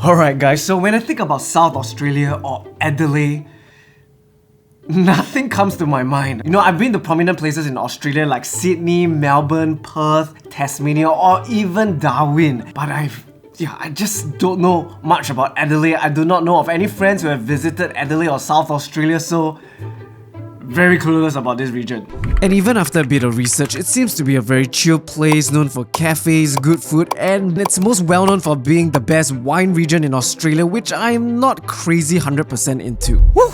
Alright guys, so when I think about South Australia or Adelaide, nothing comes to my mind. You know, I've been to prominent places in Australia like Sydney, Melbourne, Perth, Tasmania, or even Darwin. But I just don't know much about Adelaide. I do not know of any friends who have visited Adelaide or South Australia, so very clueless about this region. And even after a bit of research, it seems to be a very chill place known for cafes, good food, and it's most well known for being the best wine region in Australia, which I'm not crazy 100% into. Woo!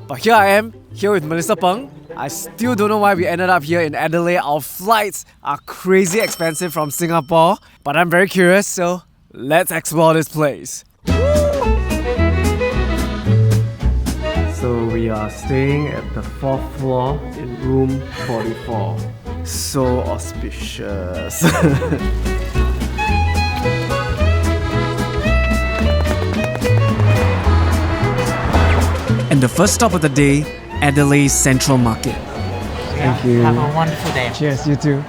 But here I am, here with Melissa Peng. I still don't know why we ended up here in Adelaide. Our flights are crazy expensive from Singapore, but I'm very curious, so let's explore this place. So we are staying at the 4th floor in room 44. So auspicious. And the first stop of the day, Adelaide Central Market. Thank you. Have a wonderful day. Cheers, you too.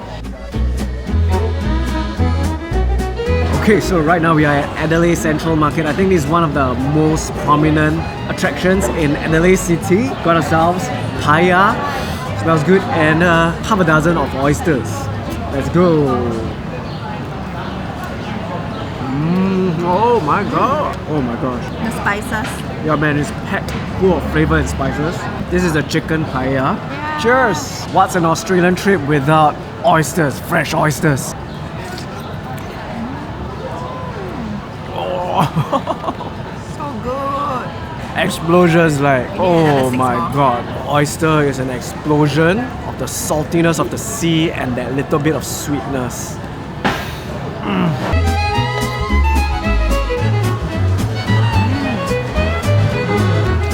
Okay, so right now we are at Adelaide Central Market. I think this is one of the most prominent attractions in Adelaide City. Got ourselves paella, smells good, and half a dozen of oysters. Let's go. Oh my god. Oh my gosh. The spices. Yeah man, it's packed full of flavor and spices. This is the chicken paella. Cheers! What's an Australian trip without oysters, fresh oysters? So good. Explosions like, oh six my more. god. Oyster is an explosion of the saltiness of the sea and that little bit of sweetness.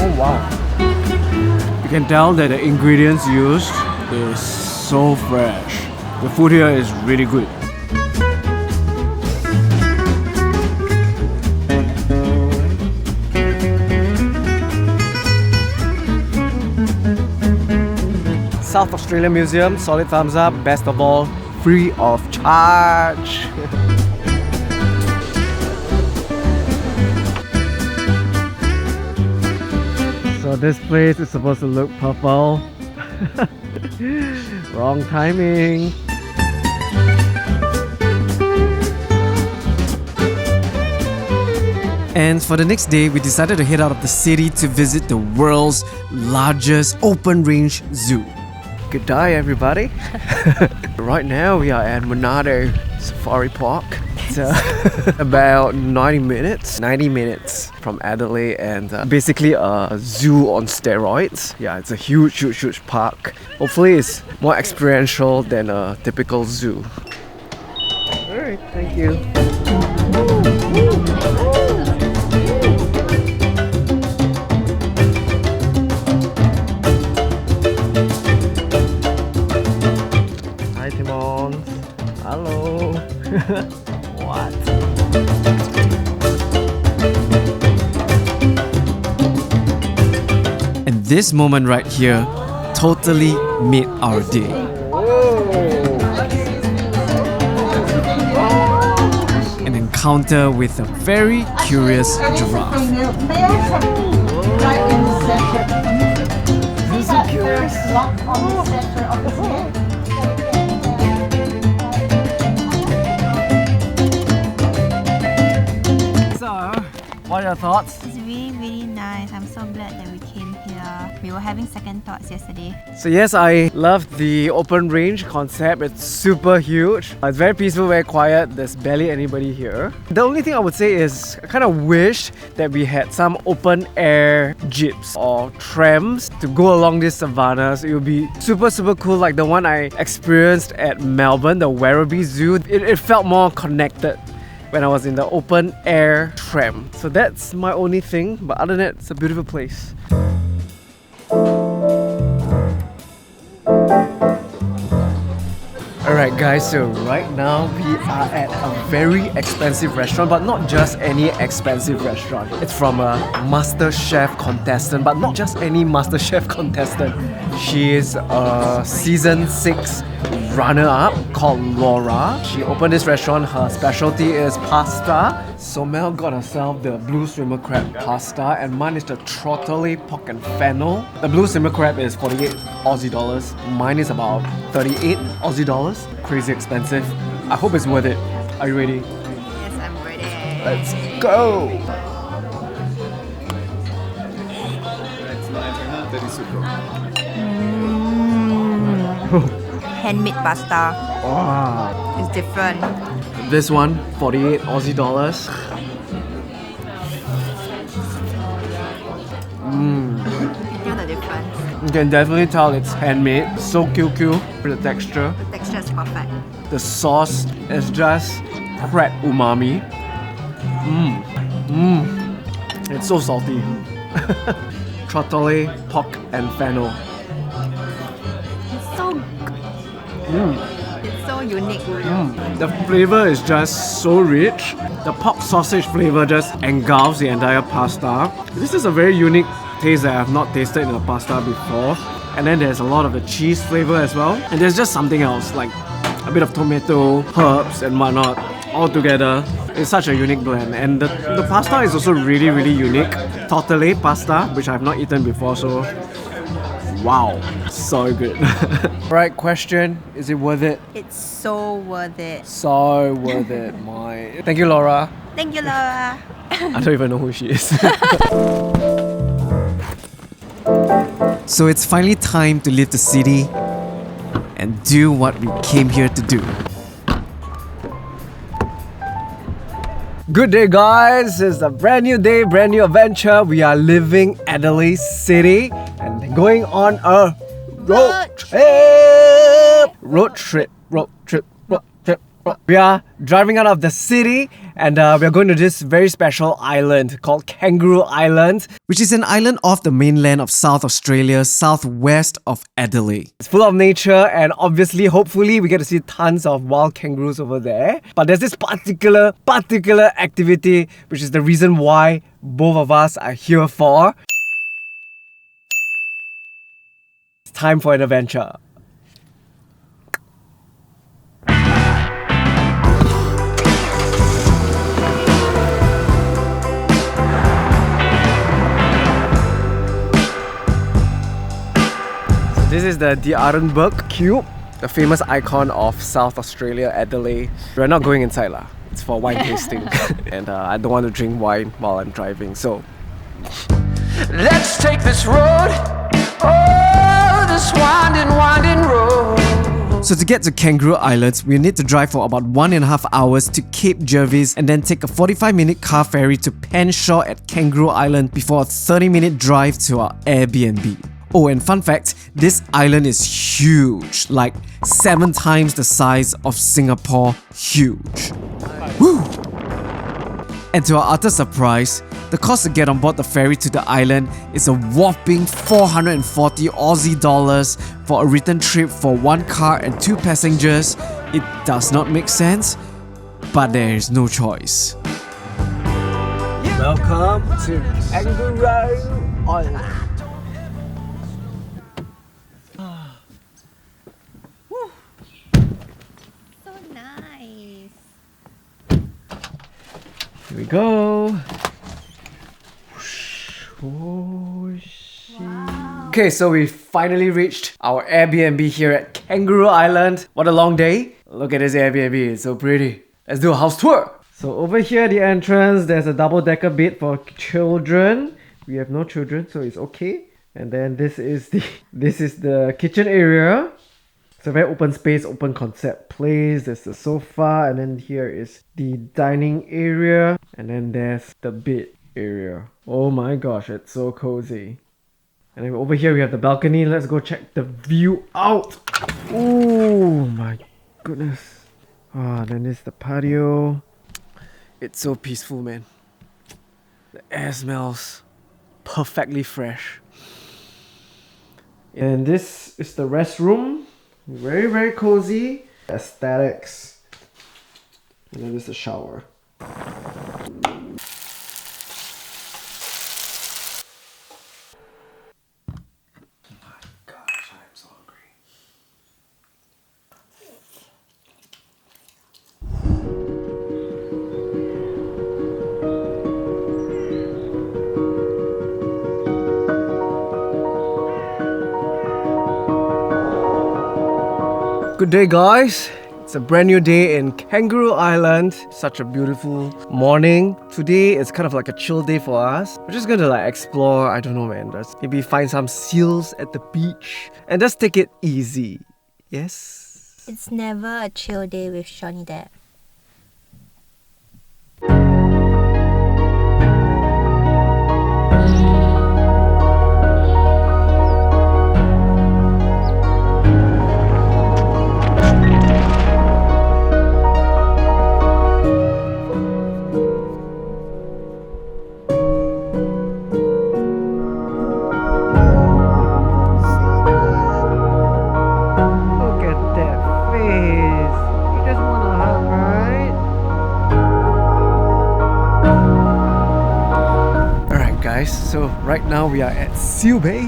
Oh wow. You can tell that the ingredients used is so fresh. The food here is really good. South Australia Museum, solid thumbs up. Best of all, free of charge. So this place is supposed to look purple. Wrong timing. And for the next day, we decided to head out of the city to visit the world's largest open-range zoo. Good day, everybody. Right now we are at Monarto Safari Park. It's about 90 minutes from Adelaide, and basically a zoo on steroids. Yeah, it's a huge park. Hopefully it's more experiential than a typical zoo. Alright, thank you. Hi Timon. Hello. What? And this moment right here totally made our day. An encounter with a very curious giraffe. So, what are your thoughts? It's really nice. I'm so glad that we came here. We were having second thoughts yesterday. So yes, I love the open range concept. It's super huge. It's very peaceful, very quiet. There's barely anybody here. The only thing I would say is I kind of wish that we had some open air jeeps or trams to go along these savannas. It would be super cool, like the one I experienced at Melbourne, the Werribee Zoo. It felt more connected when I was in the open air tram. So that's my only thing, but other than that, it's a beautiful place. Alright guys, so right now we are at a very expensive restaurant, but not just any expensive restaurant. It's from a MasterChef contestant, but not just any MasterChef contestant. She is a season 6 runner-up called Laura. She opened this restaurant. Her specialty is pasta. So Mel got herself the blue swimmer crab pasta, and mine is the trottele pork and fennel. The blue swimmer crab is 48 Aussie dollars. Mine is about 38 Aussie dollars. Crazy expensive. I hope it's worth it. Are you ready? Yes, I'm ready. Let's go! Handmade pasta. Wow. It's different. This one, 48 Aussie dollars. Feel the difference. You can definitely tell it's handmade. So QQ for the texture. The texture is perfect. The sauce is just crab umami. It's so salty. Trottele, pork and fennel. It's so It's so unique. The flavor is just so rich. The pork sausage flavor just engulfs the entire pasta. This is a very unique taste that I have not tasted in a pasta before. And then there's a lot of the cheese flavor as well. And there's just something else, like a bit of tomato, herbs and whatnot all together. It's such a unique blend. And the pasta is also really, really unique. Tortellini pasta, which I've not eaten before, so wow, so good. Right, question, is it worth it? It's so worth it. So worth it, my. Thank you, Laura. Thank you, Laura. I don't even know who she is. So it's finally time to leave the city and do what we came here to do. Good day, guys. It's a brand new day, brand new adventure. We are leaving Adelaide City and going on a road trip. We are driving out of the city and we are going to this very special island called Kangaroo Island. Which is an island off the mainland of South Australia, southwest of Adelaide. It's full of nature and obviously, hopefully, we get to see tons of wild kangaroos over there. But there's this particular activity which is the reason why both of us are here for. It's time for an adventure. This is the Arenberg Cube, the famous icon of South Australia, Adelaide. We're not going inside lah. It's for wine tasting. And I don't want to drink wine while I'm driving, so... Let's take this road, oh, this winding road. So to get to Kangaroo Island, we need to drive for about 1.5 hours to Cape Jervis and then take a 45-minute car ferry to Penshaw at Kangaroo Island before a 30-minute drive to our Airbnb. Oh, and fun fact, this island is huge, like 7 times the size of Singapore. Huge. Woo! And to our utter surprise, the cost to get on board the ferry to the island is a whopping 440 Aussie dollars for a return trip for 1 car and 2 passengers. It does not make sense, but there is no choice. Welcome to Kangaroo Island. So nice. Here we go. Okay, so we finally reached our Airbnb here at Kangaroo Island. What a long day. Look at this Airbnb, it's so pretty. Let's do a house tour. So over here at the entrance, there's a double-decker bed for children. We have no children, so it's okay. And then this is the kitchen area. It's a very open space, open concept place. There's the sofa, and then here is the dining area, and then there's the bed area. Oh my gosh, it's so cozy. And then over here we have the balcony. Let's go check the view out. Oh my goodness. Ah, then there's the patio. It's so peaceful, man. The air smells perfectly fresh. And this is the restroom. Very, very cozy. Aesthetics. And then there's the shower. Good day, guys. It's a brand new day in Kangaroo Island. Such a beautiful morning. Today is kind of like a chill day for us. We're just gonna like explore, I don't know man, just maybe find some seals at the beach and just take it easy. Yes? It's never a chill day with shawneydepp. So right now we are at Seal Bay.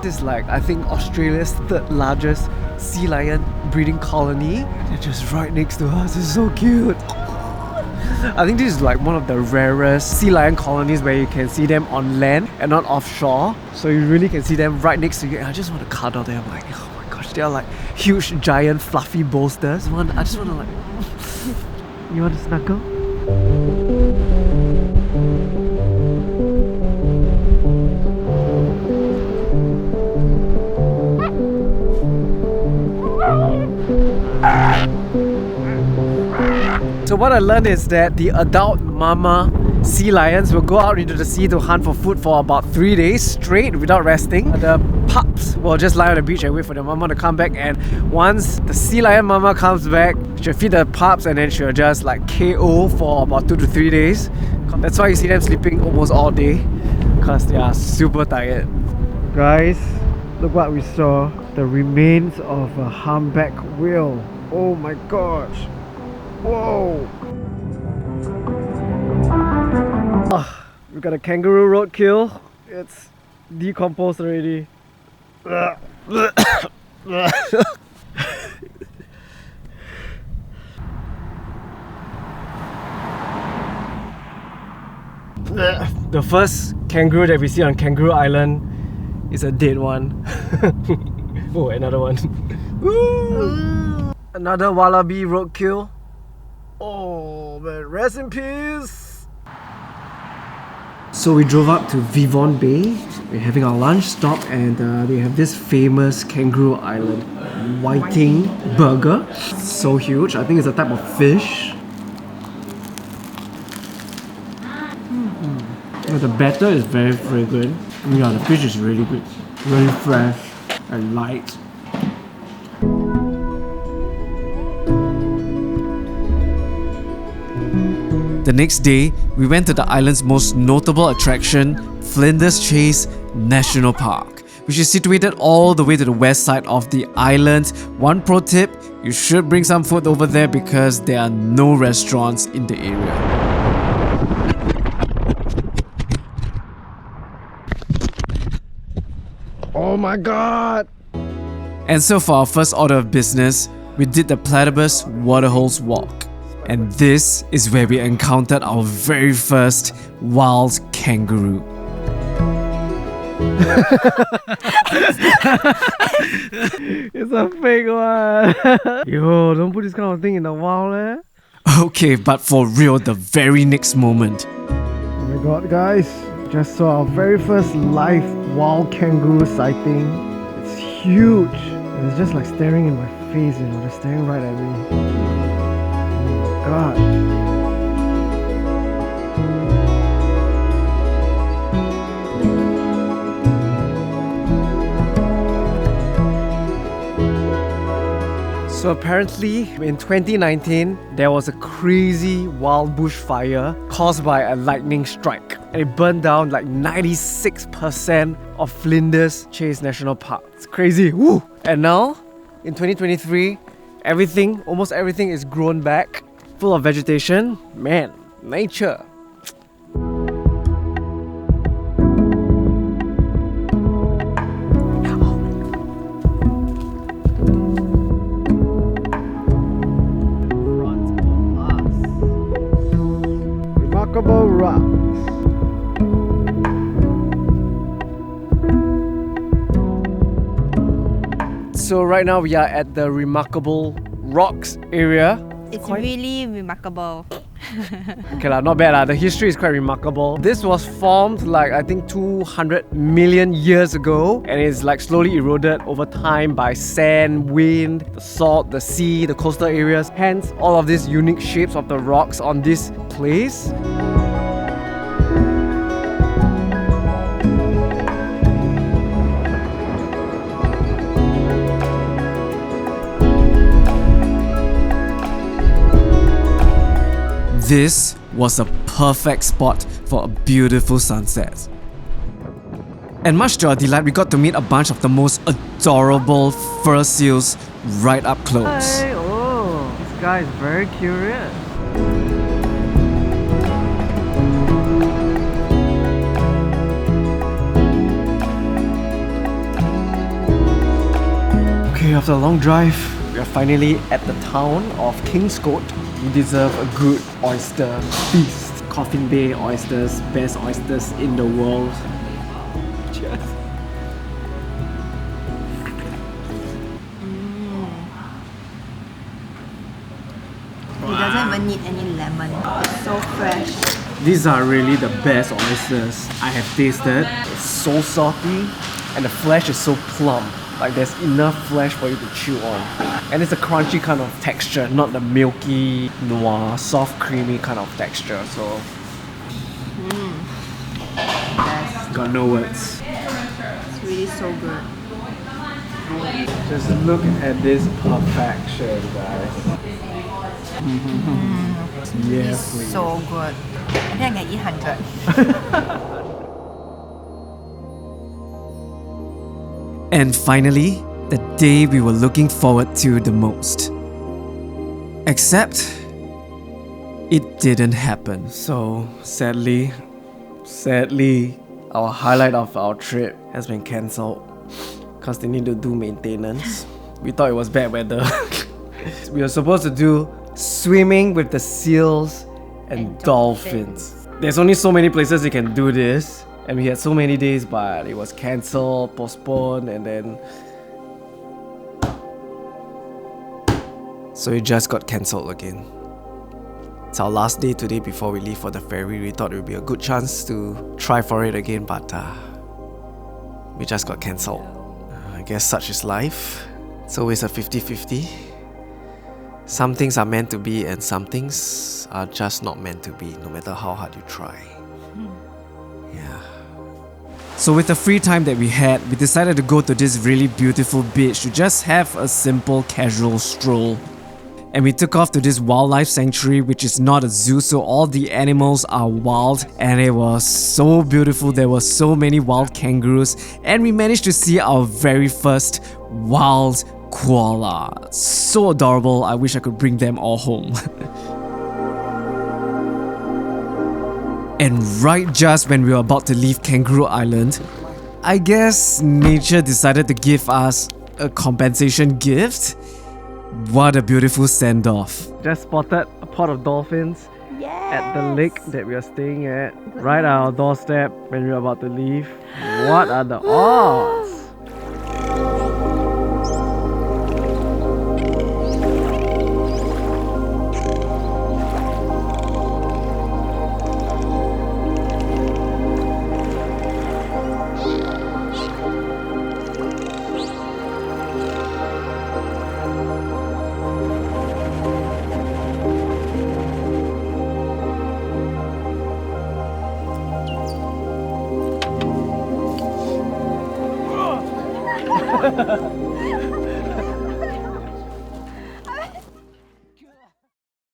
This is like I think Australia's third largest sea lion breeding colony. They're just right next to us. It's so cute. I think this is like one of the rarest sea lion colonies where you can see them on land and not offshore. So you really can see them right next to you. And I just want to cuddle them. Like, oh my gosh, they are like huge, giant, fluffy bolsters. I just want to like. You want to snuggle? So what I learned is that the adult mama sea lions will go out into the sea to hunt for food for about 3 days straight without resting. The pups will just lie on the beach and wait for the mama to come back, and once the sea lion mama comes back, she'll feed the pups and then she'll just like KO for about 2 to 3 days. That's why you see them sleeping almost all day, because they are super tired. Guys, look what we saw. The remains of a humpback whale. Oh my gosh. Whoa! We got a kangaroo roadkill. It's decomposed already. The first kangaroo that we see on Kangaroo Island is a dead one. Oh, another one. Another wallaby roadkill. Oh man, rest in peace! So we drove up to Vivonne Bay. We're having our lunch stop and they have this famous Kangaroo Island whiting burger. So huge. I think it's a type of fish. The batter is very fragrant. Yeah, the fish is really good. Really fresh and light. The next day, we went to the island's most notable attraction, Flinders Chase National Park, which is situated all the way to the west side of the island. One pro tip, you should bring some food over there because there are no restaurants in the area. Oh my god! And so for our first order of business, we did the Platypus Waterholes walk. And this is where we encountered our very first wild kangaroo. It's a fake one. Yo, don't put this kind of thing in the wild, eh? Okay, but for real, the very next moment. Oh my god, guys. Just saw our very first live wild kangaroo sighting. It's huge. And it's just like staring in my face, you know, they're staring right at me. God. So apparently in 2019 there was a crazy wild bushfire caused by a lightning strike, and it burned down like 96% of Flinders Chase National Park. It's crazy. Woo! And now in 2023 almost everything is grown back, full of vegetation. Man, nature. Remarkable rocks. So right now we are at the Remarkable Rocks area. It's really remarkable. Okay lah, not bad lah. The history is quite remarkable. This was formed like I think 200 million years ago, and it's like slowly eroded over time by sand, wind, the salt, the sea, the coastal areas. Hence all of these unique shapes of the rocks on this place. This was a perfect spot for a beautiful sunset. And much to our delight, we got to meet a bunch of the most adorable fur seals right up close. Hey, oh, this guy is very curious. Okay, after a long drive, we are finally at the town of Kingscote. We deserve a good oyster feast. Coffin Bay oysters, best oysters in the world. Cheers. It doesn't even need any lemon. It's so fresh. These are really the best oysters I have tasted. It's so salty and the flesh is so plump. Like there's enough flesh for you to chew on. And it's a crunchy kind of texture, not the milky, noir, soft, creamy kind of texture. So, got no words. It's really so good. Just look at this perfection, guys. Yeah, It's please. so good. I think I can eat 100. And finally, the day we were looking forward to the most. Except, it didn't happen. So, sadly, our highlight of our trip has been cancelled because they need to do maintenance. We thought it was bad weather. We were supposed to do swimming with the seals and dolphins. There's only so many places you can do this, and we had so many days, but it was cancelled, postponed, and then So it just got cancelled again. It's our last day today before we leave for the ferry. We thought it would be a good chance to try for it again, but we just got cancelled. I guess such is life. It's always a 50-50. Some things are meant to be and some things are just not meant to be, no matter how hard you try. Yeah. So with the free time that we had, we decided to go to this really beautiful beach to just have a simple casual stroll. And we took off to this wildlife sanctuary, which is not a zoo, so all the animals are wild, and it was so beautiful. There were so many wild kangaroos, and we managed to see our very first wild koala. So adorable, I wish I could bring them all home. And right just when we were about to leave Kangaroo Island, I guess nature decided to give us a compensation gift. What a beautiful send-off. just spotted a pod of dolphins at the lake that we are staying at, right at our doorstep when we were about to leave. What are the odds?